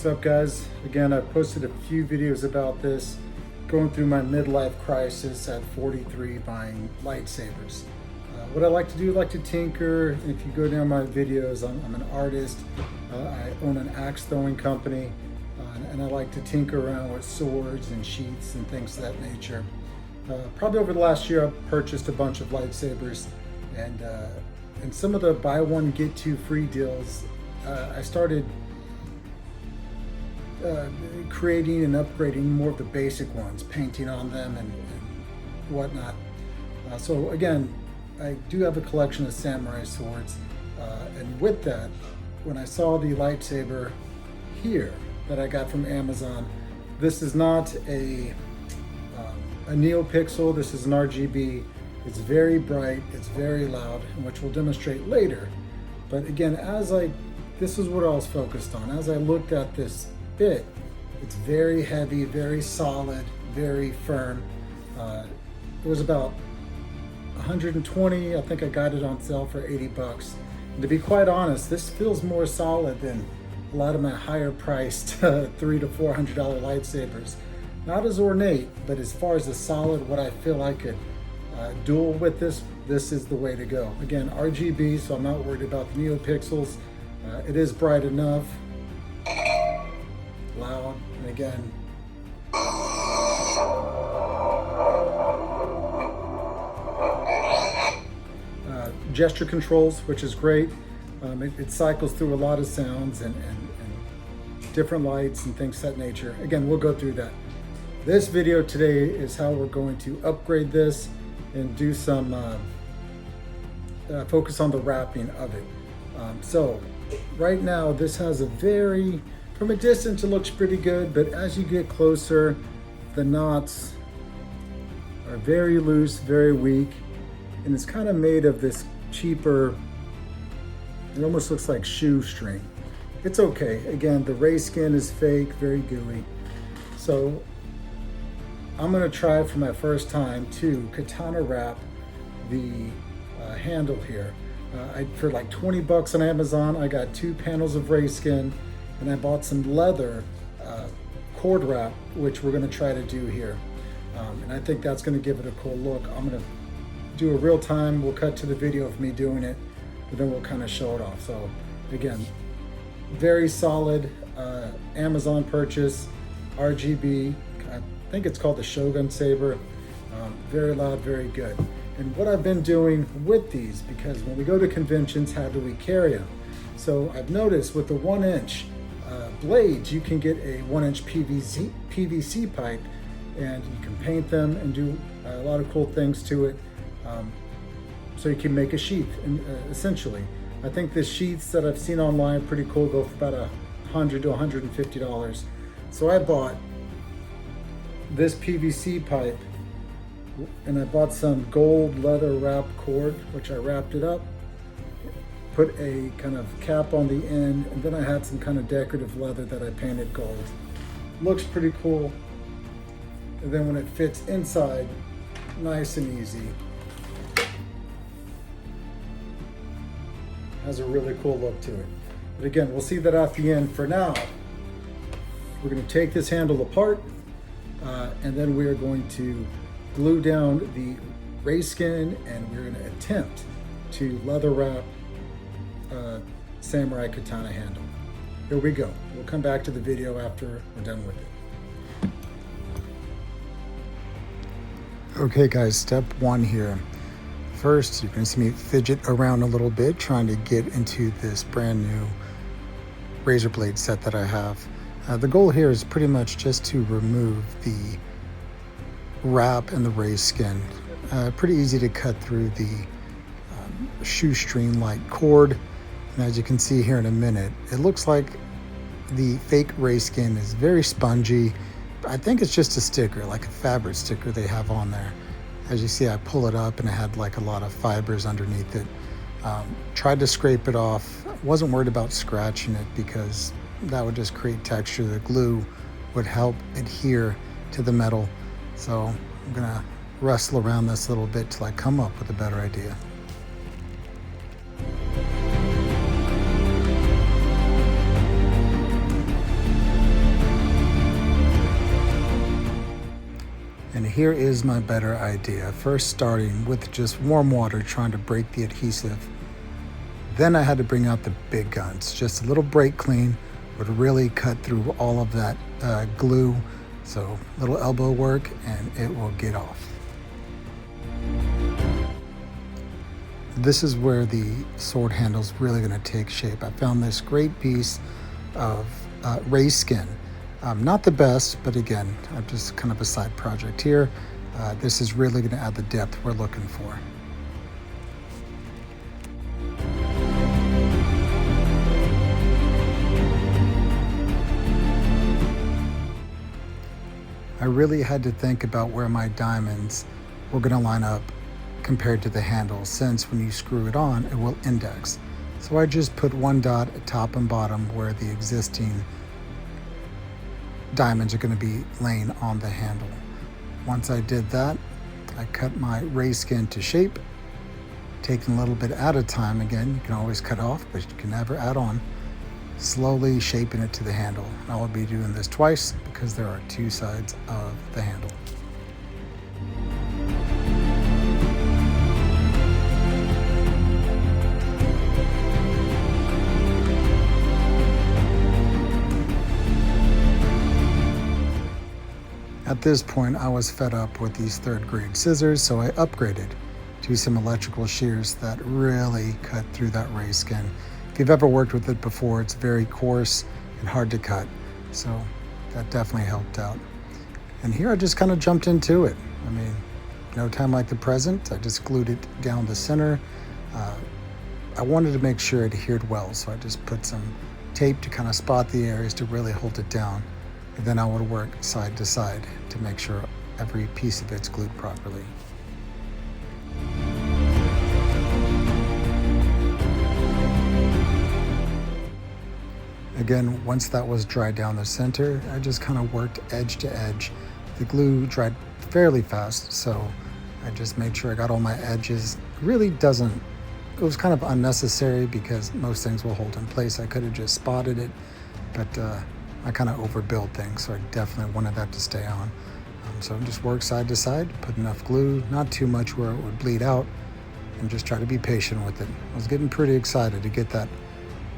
What's up, guys? Again, I've posted a few videos about this, going through my midlife crisis at 43 buying lightsabers. What I like to do, I like to tinker. If you go down my videos, I'm an artist. I own an axe throwing company, and I like to tinker around with swords and sheaths and things of that nature. Probably over the last year, I've purchased a bunch of lightsabers, and some of the buy one get two free deals. I started creating and upgrading more of the basic ones, painting on them and whatnot. So again, I do have a collection of samurai swords, and with that, when I saw the lightsaber here that I got from Amazon, this is not a NeoPixel, this is an RGB. It's very bright, it's very loud, which we'll demonstrate later. But again, this is what I was focused on. As I looked at this bit, it's very heavy, very solid, very firm. It was about 120. I think I got it on sale for 80 bucks. And to be quite honest, this feels more solid than a lot of my higher priced $300 to $400 lightsabers. Not as ornate, but as far as the solid, what I feel I could duel with this is the way to go. Again, RGB, so I'm not worried about the NeoPixels. It is bright enough, loud, and again, gesture controls, which is great. It cycles through a lot of sounds and different lights and things of that nature. Again, we'll go through that. This video today is how we're going to upgrade this and do some focus on the wrapping of it. So right now this has a from a distance it looks pretty good, but as you get closer, the knots are very loose, very weak, and it's kind of made of this cheaper, it almost looks like shoestring. It's okay. Again, the ray skin is fake, very gooey. So I'm gonna try for my first time to katana wrap the handle here. For like 20 bucks on Amazon, I got 2 panels of ray skin, and I bought some leather cord wrap, which we're gonna try to do here. And I think that's gonna give it a cool look. I'm gonna do a real time, we'll cut to the video of me doing it, but then we'll kind of show it off. So again, very solid Amazon purchase, RGB. I think it's called the Shogun Saber. Very loud, very good. And what I've been doing with these, because when we go to conventions, how do we carry them? So I've noticed with the 1-inch blades, you can get a 1-inch PVC pipe, and you can paint them and do a lot of cool things to it. So you can make a sheath, essentially. I think the sheaths that I've seen online are pretty cool, go for about $100 to $150. So I bought this PVC pipe, and I bought some gold leather wrap cord, which I wrapped it up, put a kind of cap on the end, and then I had some kind of decorative leather that I painted gold. Looks pretty cool. And then when it fits inside, nice and easy. Has a really cool look to it. But again, we'll see that at the end. For now, we're going to take this handle apart, and then we are going to glue down the ray skin, and we're going to attempt to leather wrap samurai katana handle. Here we go. We'll come back to the video after we're done with it. Okay guys, step 1 here. First, you're going to see me fidget around a little bit, trying to get into this brand new razor blade set that I have. The goal here is pretty much just to remove the wrap and the ray skin. Pretty easy to cut through the shoestring-like cord. And as you can see here in a minute, it looks like the fake ray skin is very spongy. I think it's just a sticker, like a fabric sticker they have on there. As you see, I pull it up and it had like a lot of fibers underneath it. Tried to scrape it off. Wasn't worried about scratching it because that would just create texture. The glue would help adhere to the metal. So I'm gonna wrestle around this a little bit till I come up with a better idea. here is my better idea. First starting with just warm water, trying to break the adhesive. Then I had to bring out the big guns. Just a little brake clean would really cut through all of that glue. So little elbow work and it will get off. This is where the sword handle is really going to take shape. I found this great piece of raised skin. Not the best, but again, just kind of a side project here. This is really going to add the depth we're looking for. I really had to think about where my diamonds were going to line up compared to the handle, since when you screw it on, it will index. So I just put one dot at top and bottom where the existing diamonds are going to be laying on the handle. Once I did that, I cut my raised skin to shape, taking a little bit at a time. Again, you can always cut off, but you can never add on. Slowly shaping it to the handle. And I will be doing this twice because there are two sides of the handle. At this point, I was fed up with these third-grade scissors, so I upgraded to some electrical shears that really cut through that raised skin. If you've ever worked with it before, it's very coarse and hard to cut, so that definitely helped out. And here I just kind of jumped into it. I mean, no time like the present. I just glued it down the center. I wanted to make sure it adhered well, so I just put some tape to kind of spot the areas to really hold it down. And then I would work side to side to make sure every piece of it's glued properly. Again, once that was dried down the center, I just kind of worked edge to edge. The glue dried fairly fast, so I just made sure I got all my edges. It was kind of unnecessary because most things will hold in place. I could have just spotted it, but I kind of overbuild things, so I definitely wanted that to stay on. So just work side to side, put enough glue, not too much where it would bleed out, and just try to be patient with it. I was getting pretty excited to get that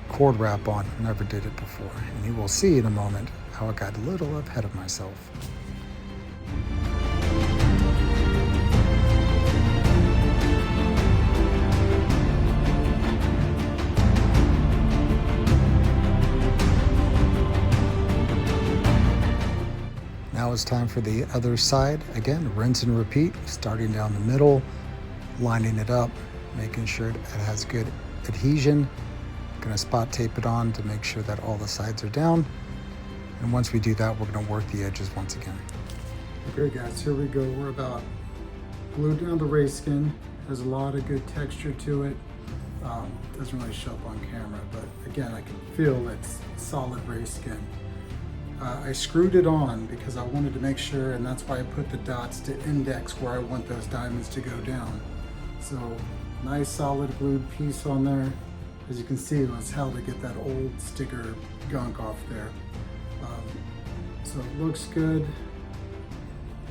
cord wrap on. Never did it before, and you will see in a moment how I got a little ahead of myself. Now it's time for the other side. Again, rinse and repeat, starting down the middle, lining it up, making sure it has good adhesion. Going to spot tape it on to make sure that all the sides are down. And once we do that, we're going to work the edges once again. Okay guys, here we go. We're about glued down the raised skin. There's a lot of good texture to it. Doesn't really show up on camera, but again, I can feel it's solid raised skin. I screwed it on because I wanted to make sure, and that's why I put the dots to index where I want those diamonds to go down. So nice solid glued piece on there. As you can see, it was how to get that old sticker gunk off there. So it looks good.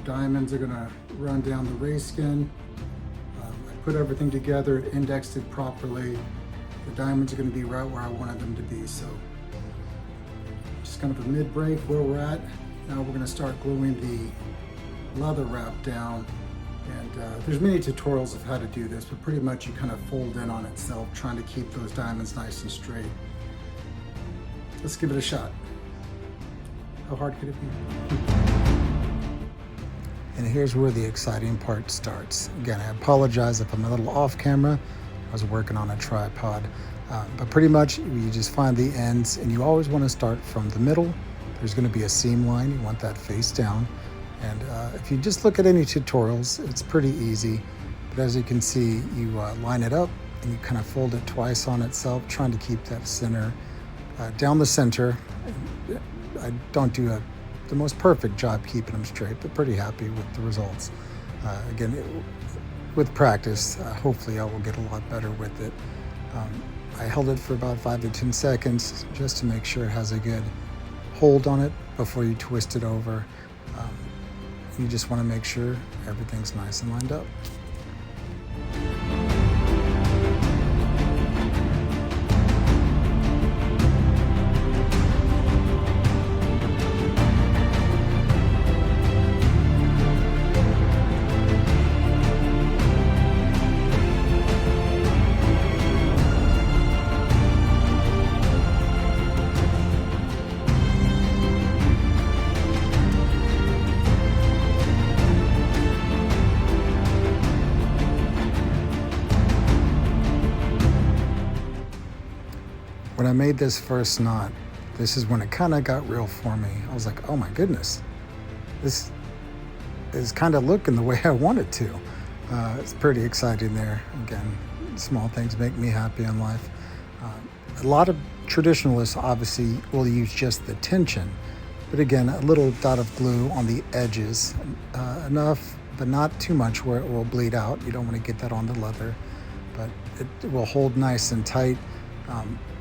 Diamonds are gonna run down the raised skin. I put everything together, it indexed it properly. The diamonds are gonna be right where I wanted them to be. So just kind of a mid-break where we're at. Now we're gonna start gluing the leather wrap down. And there's many tutorials of how to do this, but pretty much you kind of fold in on itself, trying to keep those diamonds nice and straight. Let's give it a shot. How hard could it be? And here's where the exciting part starts. Again, I apologize if I'm a little off camera. I was working on a tripod. But pretty much you just find the ends, and you always want to start from the middle. There's going to be a seam line. You want that face down. And if you just look at any tutorials, it's pretty easy. But as you can see, you line it up and you kind of fold it twice on itself, trying to keep that center down the center. I don't do the most perfect job keeping them straight, but pretty happy with the results. Again, with practice, hopefully I will get a lot better with it. I held it for about 5 to 10 seconds just to make sure it has a good hold on it before you twist it over. You just want to make sure everything's nice and lined up. When I made this first knot, this is when it kind of got real for me. I was like, oh my goodness, this is kind of looking the way I want it to. It's pretty exciting there. Again, small things make me happy in life. A lot of traditionalists obviously will use just the tension, but again, a little dot of glue on the edges, enough, but not too much where it will bleed out. You don't want to get that on the leather, but it will hold nice and tight.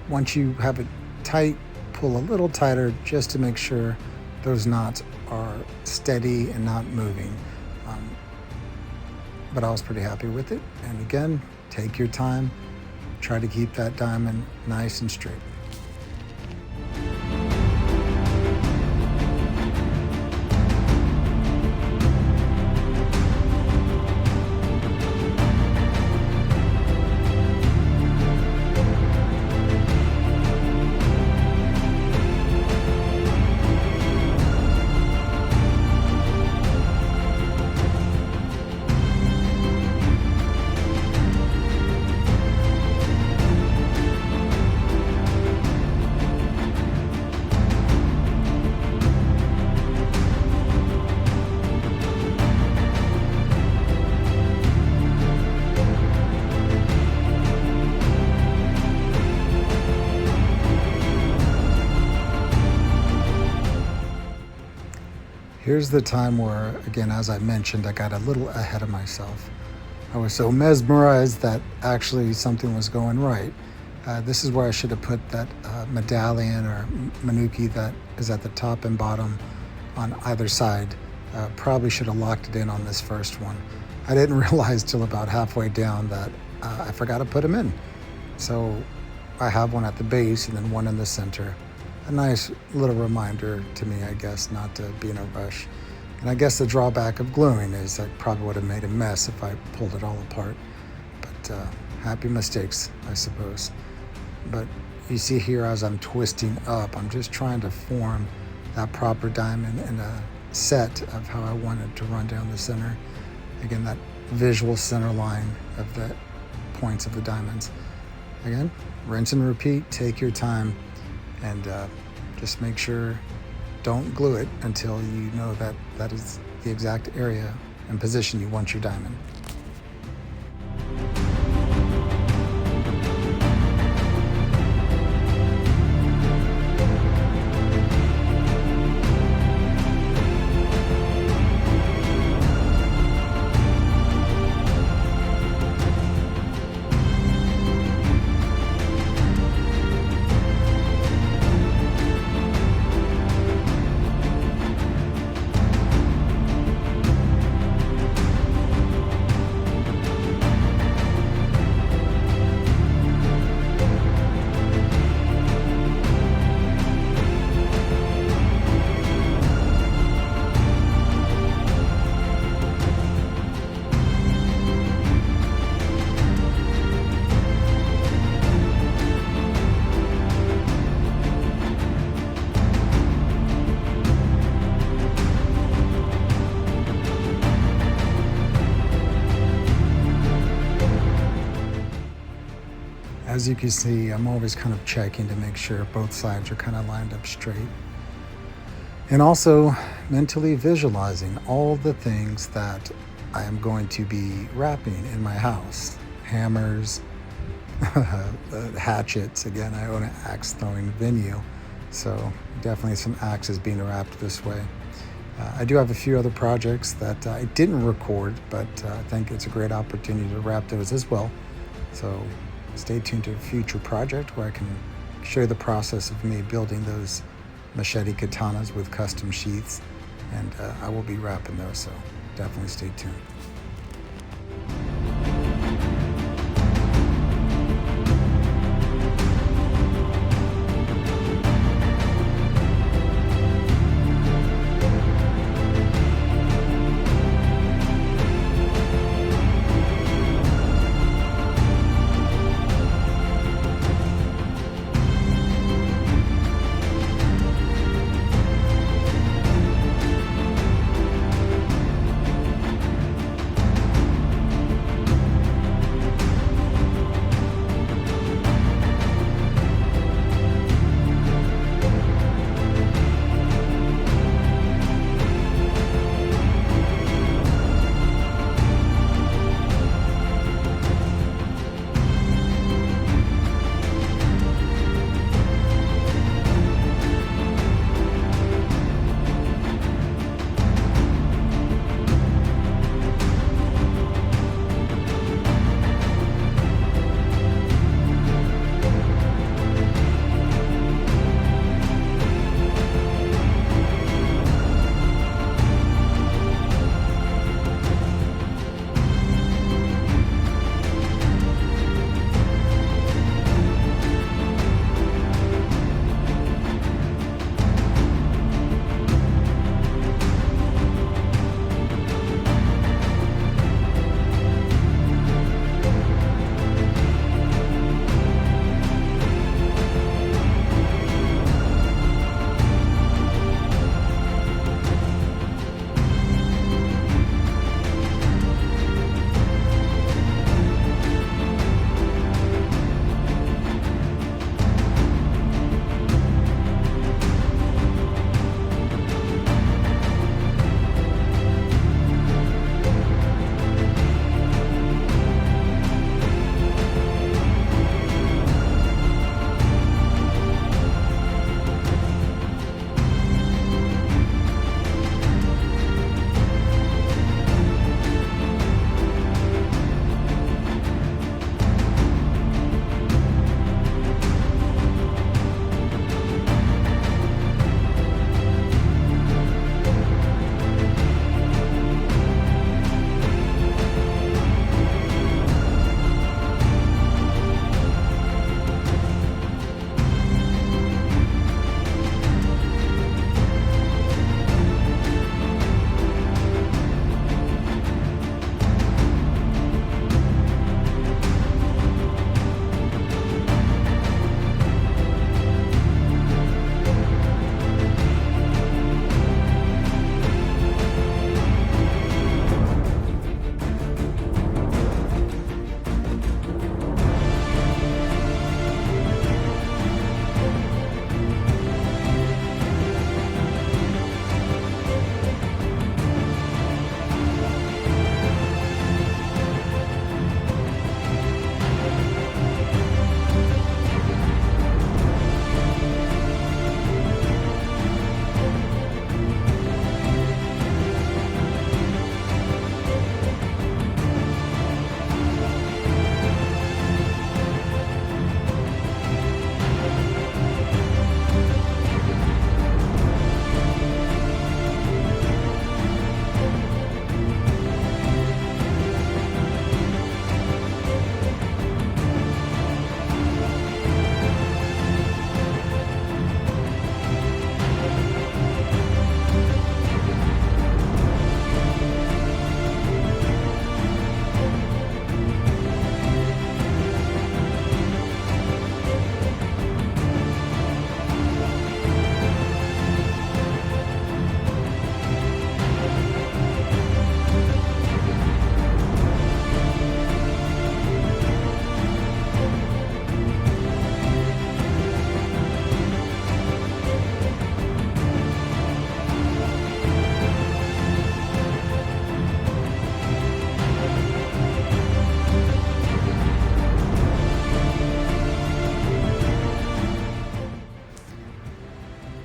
Once you have it tight, pull a little tighter just to make sure those knots are steady and not moving. But I was pretty happy with it. And again, take your time. Try to keep that diamond nice and straight. Here's the time where, again, as I mentioned, I got a little ahead of myself. I was so mesmerized that actually something was going right. This is where I should have put that medallion or manuki that is at the top and bottom on either side. Probably should have locked it in on this first one. I didn't realize till about halfway down that I forgot to put them in. So I have one at the base and then one in the center. A nice little reminder to me, I guess, not to be in a rush. And I guess the drawback of gluing is I probably would have made a mess if I pulled it all apart. But happy mistakes, I suppose. But you see here, as I'm twisting up, I'm just trying to form that proper diamond in a set of how I wanted to run down the center. Again, that visual center line of the points of the diamonds. Again, rinse and repeat, take your time. And just make sure, don't glue it until you know that that is the exact area and position you want your diamond. As you can see, I'm always kind of checking to make sure both sides are kind of lined up straight. And also mentally visualizing all the things that I am going to be wrapping in my house. Hammers, hatchets. Again, I own an axe throwing venue, so definitely some axes being wrapped this way. I do have a few other projects that I didn't record, but I think it's a great opportunity to wrap those as well. So stay tuned to a future project where I can show you the process of me building those machete katanas with custom sheaths. And I will be wrapping those, so definitely stay tuned.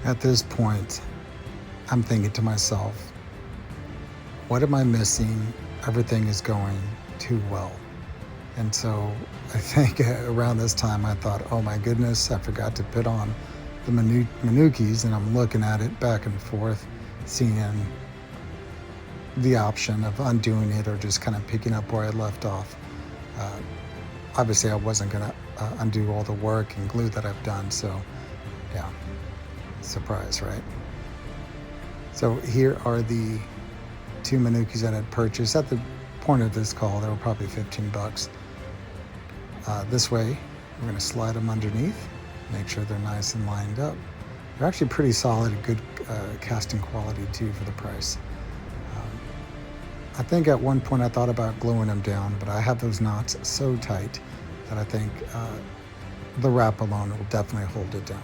At this point, I'm thinking to myself, what am I missing? Everything is going too well. And so I think around this time I thought, oh my goodness, I forgot to put on the Manukis, and I'm looking at it back and forth seeing the option of undoing it or just kind of picking up where I left off. Obviously I wasn't gonna undo all the work and glue that I've done, so yeah, surprise, right? So here are the 2 Manukis that I'd purchased. At the point of this call, they were probably 15 bucks. This way, we're gonna slide them underneath, make sure they're nice and lined up. They're actually pretty solid, good casting quality too for the price. I think at one point I thought about gluing them down, but I have those knots so tight that I think the wrap alone will definitely hold it down.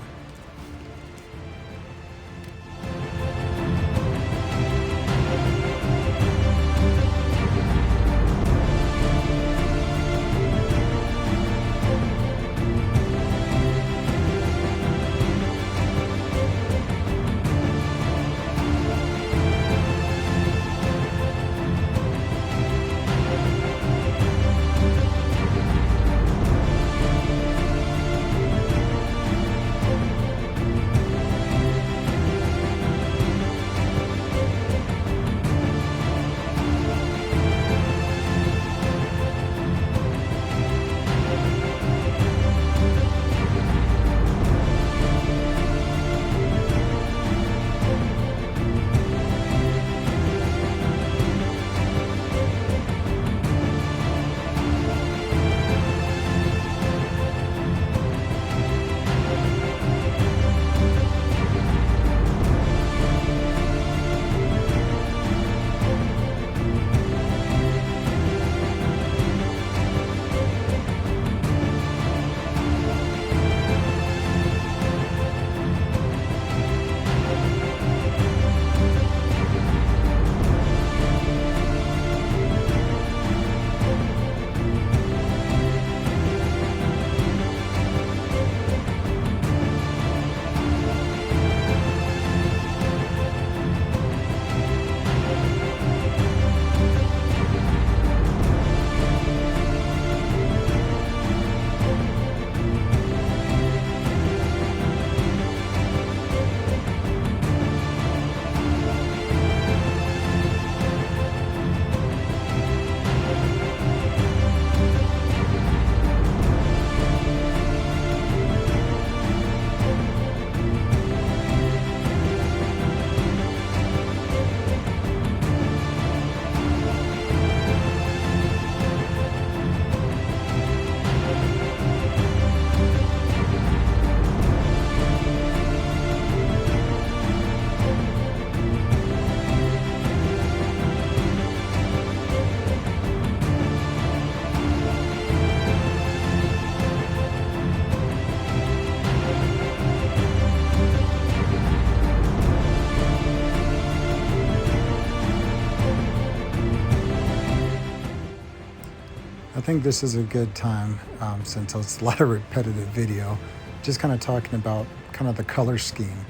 I think this is a good time, since it's a lot of repetitive video, just kind of talking about kind of the color scheme.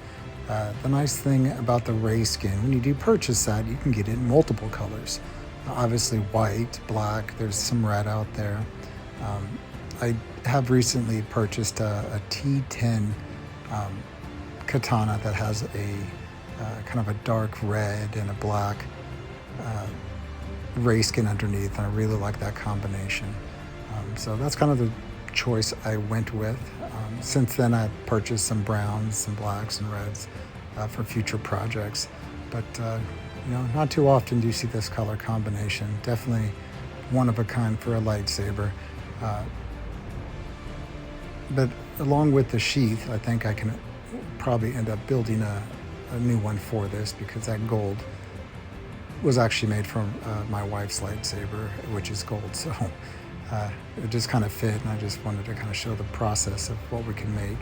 The nice thing about the Ray skin, when you do purchase that, you can get it in multiple colors. Obviously white, black, there's some red out there. I have recently purchased a T10 katana that has a kind of a dark red and a black Ray skin underneath, and I really like that combination. So that's kind of the choice I went with. Since then I've purchased some browns, some blacks and reds for future projects, but you know, not too often do you see this color combination. Definitely one of a kind for a lightsaber. But along with the sheath, I think I can probably end up building a new one for this, because that gold was actually made from my wife's lightsaber, which is gold. So it just kind of fit, and I just wanted to kind of show the process of what we can make.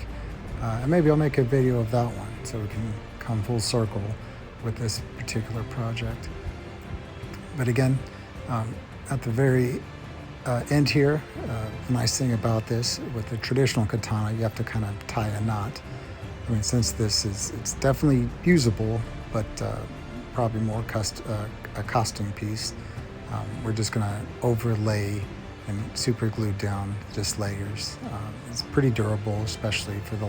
And maybe I'll make a video of that one, so we can come full circle with this particular project. But again, at the very end here, the nice thing about this, with the traditional katana, you have to kind of tie a knot. I mean, since this is, it's definitely usable, but probably more a costume piece. We're just gonna overlay and super glue down just layers. It's pretty durable, especially for the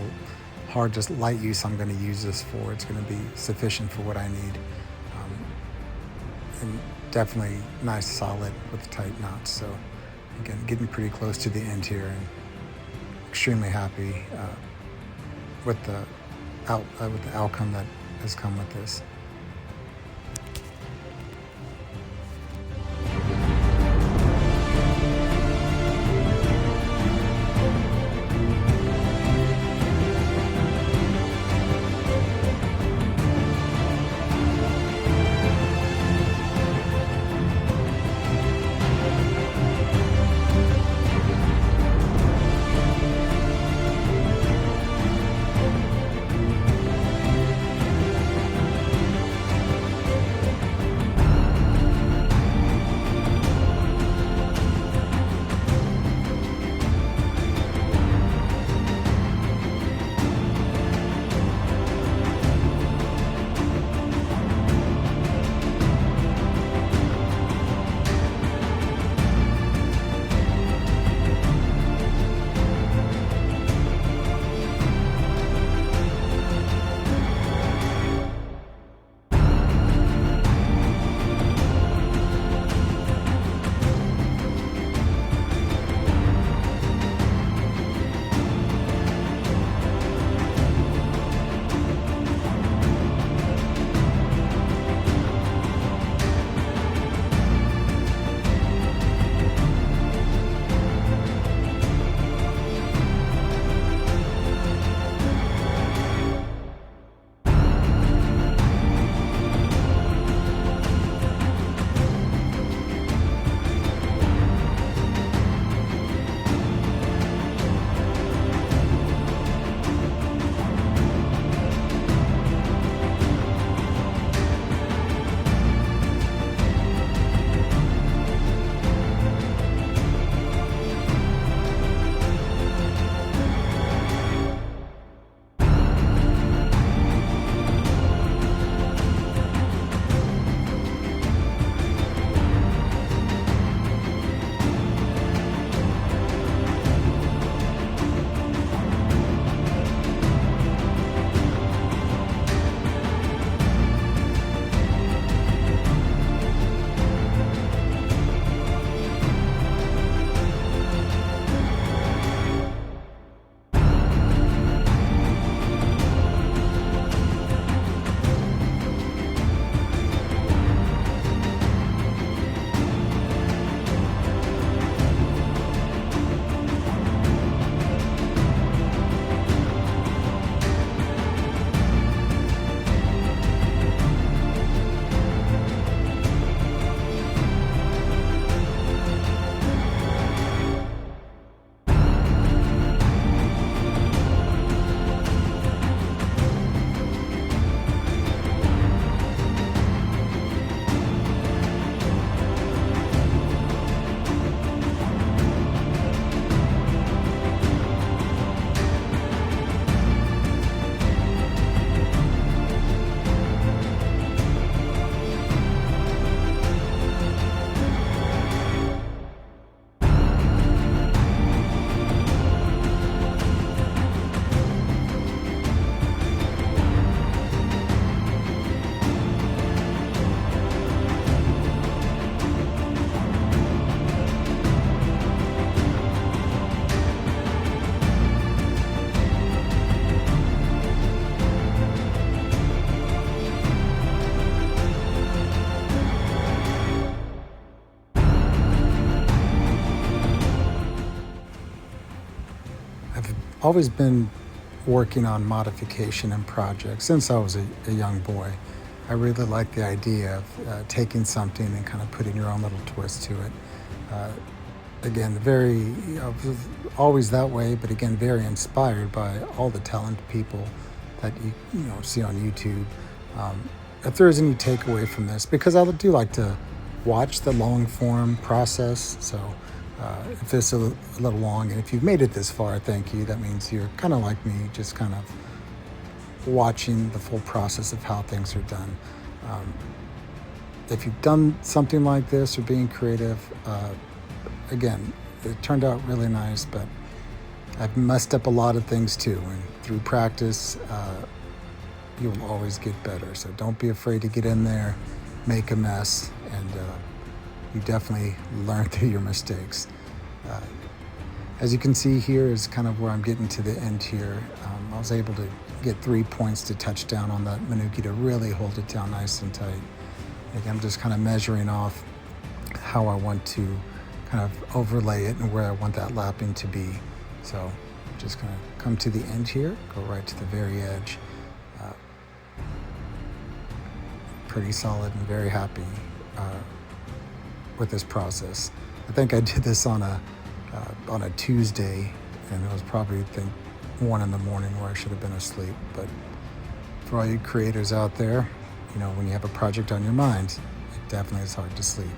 just light use I'm going to use this for. It's going to be sufficient for what I need. And definitely nice, solid with tight knots. So again, getting pretty close to the end here, and extremely happy with the outcome that has come with this. always been working on modification and projects since I was a young boy. I really like the idea of taking something and kind of putting your own little twist to it. Again, always that way, but again, very inspired by all the talented people that you see on YouTube. If there's any takeaway from this, because I do like to watch the long form process, so if it's a little long, and if you've made it this far, thank you. That means you're kind of like me, just kind of watching the full process of how things are done. If you've done something like this or being creative, again, it turned out really nice, but I've messed up a lot of things too, and through practice, you'll always get better. So don't be afraid to get in there, make a mess, and you definitely learn through your mistakes. As you can see here is kind of where I'm getting to the end here. I was able to get 3 points to touch down on that Manuki to really hold it down nice and tight. Again, I'm just kind of measuring off how I want to kind of overlay it and where I want that lapping to be. So I'm just going to come to the end here, go right to the very edge. Pretty solid and very happy with this process. I think I did this on a Tuesday, and it was probably, I think, 1 in the morning where I should have been asleep. But for all you creators out there, you know, when you have a project on your mind, it definitely is hard to sleep.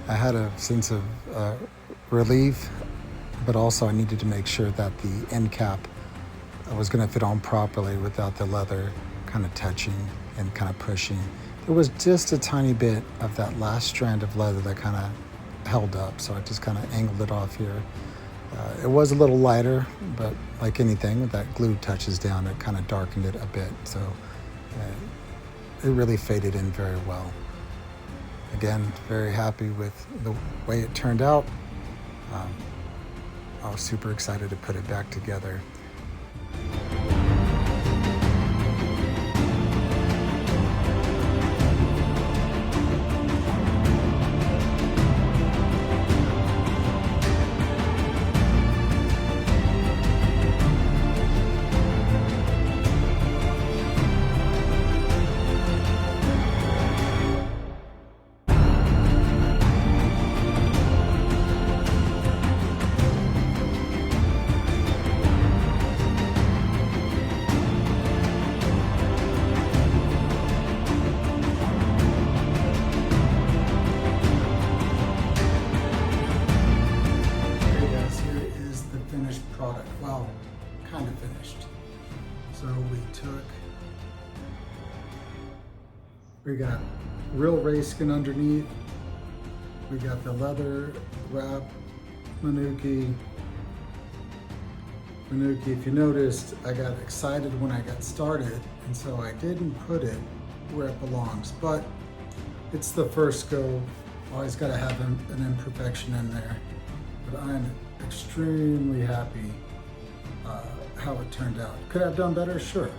I had a sense of relief, but also I needed to make sure that the end cap was going to fit on properly without the leather kind of touching and kind of pushing. There was just a tiny bit of that last strand of leather that kind of held up, so I just kind of angled it off here. It was a little lighter, but like anything, when that glue touches down, it kind of darkened it a bit, so it really faded in very well. Again, very happy with the way it turned out. I was super excited to put it back together. Product, well, kind of finished. So we got real race skin underneath, we got the leather wrap Manuki. If you noticed, I got excited when I got started, and so I didn't put it where it belongs, but it's the first go. Always got to have an imperfection in there, but I'm extremely happy how it turned out. Could I have done better? Sure.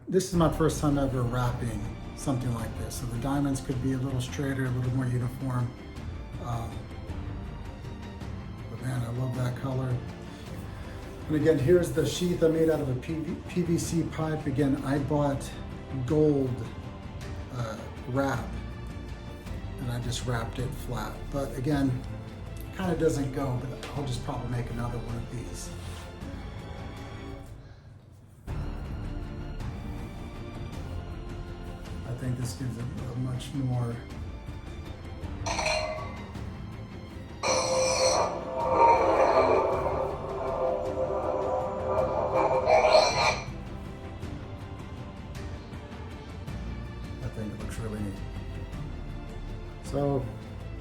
This is my first time ever wrapping something like this, so the diamonds could be a little straighter, a little more uniform. But man, I love that color. And again, here's the sheath I made out of a PVC pipe. Again, I bought gold wrap, and I just wrapped it flat. But again, kind of doesn't go, but I'll just probably make another one of these. I think this gives it a much more really neat. So,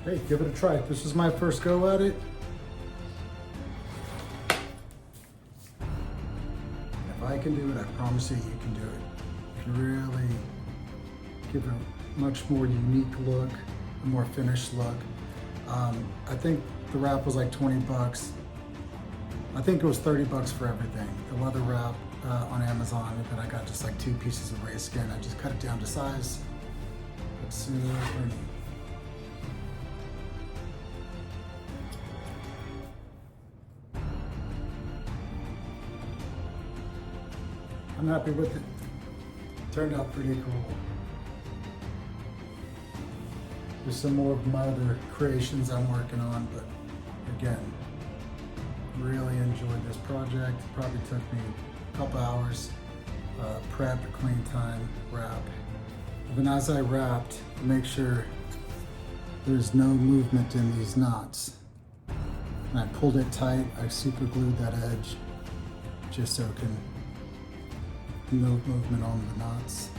hey, give it a try. This is my first go at it. If I can do it, I promise you, you can do it. You can really give it a much more unique look, a more finished look. I think The wrap was like 20 bucks. I think it was 30 bucks for everything. The leather wrap on Amazon, and then I got just like 2 pieces of race skin. I just cut it down to size. Let's see. I'm happy with it. Turned out pretty cool. There's some more of my other creations I'm working on, but again, really enjoyed this project. Probably took me a couple hours. Prep, clean time, wrap. And as I wrapped, make sure there's no movement in these knots. And I pulled it tight. I super glued that edge just so it can no movement on the knots.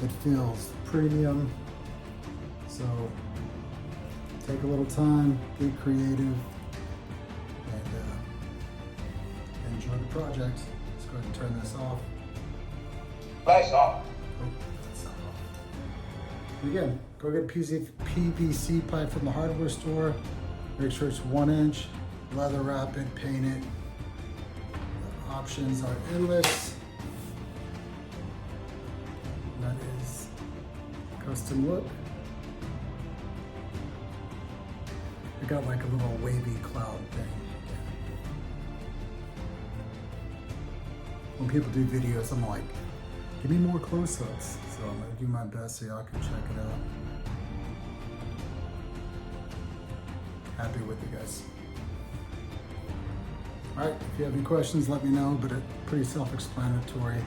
It feels premium, so take a little time, be creative, and enjoy the project. Let's go ahead and turn this off. Nice off. Oh, that's not off. Again, go get PVC pipe from the hardware store. Make sure it's 1 inch. Leather wrap it, paint it. The options are endless. That is custom look. I got like a little wavy cloud thing. When people do videos, I'm like, give me more close-ups. So I'm gonna do my best so y'all can check it out. Happy with you guys. All right, if you have any questions, let me know, but it's pretty self-explanatory.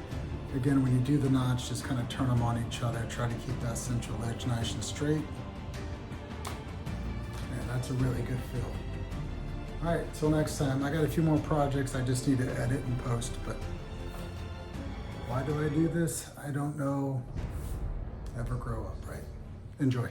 Again, when you do the knots, just kind of turn them on each other. Try to keep that central edge nice and straight. And that's a really good feel. All right, till next time. I got a few more projects I just need to edit and post, but why do I do this? I don't know. Never grow up, right? Enjoy.